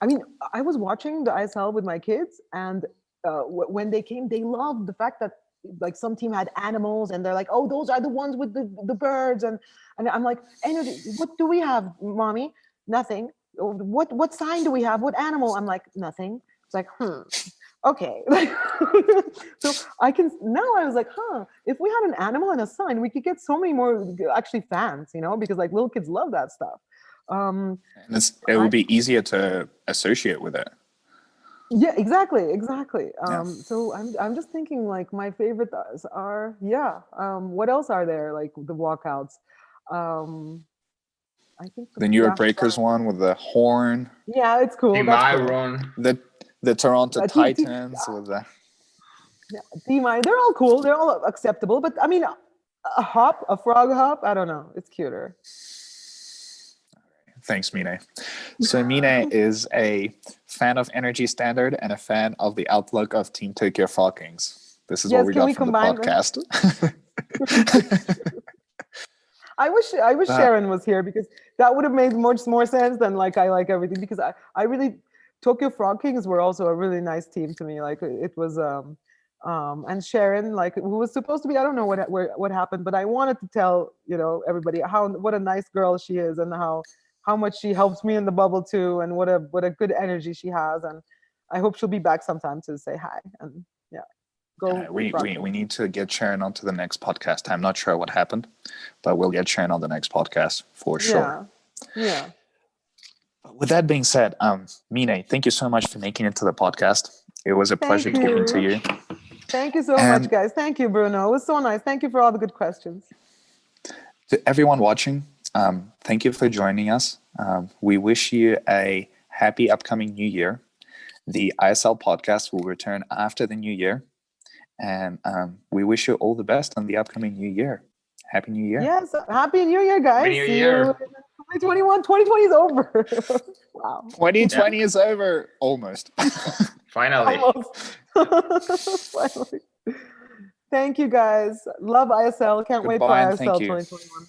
mean, I was watching the ISL with my kids, and when they came, they loved the fact that like some team had animals, and they're like, "Oh, those are the ones with the birds," and I'm like, "Energy, what do we have, mommy? Nothing. What sign do we have? What animal?" I'm like, "Nothing." It's like, okay. So I can now. I was like, if we had an animal and a sign, we could get so many more actually fans, because like little kids love that stuff. And it would be easier to associate with it. Yeah, exactly. So I'm just thinking like my favorite are what else are there, like the walkouts? I think the New York Breakers one with the horn. Yeah, it's cool. Team Iron. The Toronto Titans with the Team Iron. They're all cool. They're all acceptable. But I mean, a frog hop. I don't know. It's cuter. Thanks, Mine. So Mine is a fan of Energy Standard and a fan of the outlook of Team Tokyo Frog Kings. This is what we got from the podcast. I wish Sharon was here, because that would have made much more sense than like I like everything, because I really Tokyo Frog Kings were also a really nice team to me. Like it was and Sharon, like, who was supposed to be, I don't know what happened, but I wanted to tell everybody what a nice girl she is, and how much she helps me in the bubble too, and what a good energy she has, and I hope she'll be back sometime to say hi. And we need to get Sharon onto the next podcast. I'm not sure what happened, but we'll get Sharon on the next podcast for sure. Yeah. With that being said, Mine, thank you so much for making it to the podcast. It was a pleasure talking to you. Thank you so much, guys. Thank you, Bruno. It was so nice. Thank you for all the good questions. To everyone watching, thank you for joining us. We wish you a happy upcoming new year. The ISL podcast will return after the new year. And we wish you all the best on the upcoming new year. Happy New Year. Yes, happy New Year, guys. Happy New See Year. you in 2021. 2020 is over. Wow. 2020 is over. Almost. Finally. Almost. Finally. Thank you, guys. Love ISL. Can't wait for Goodbye and thank ISL you. 2021.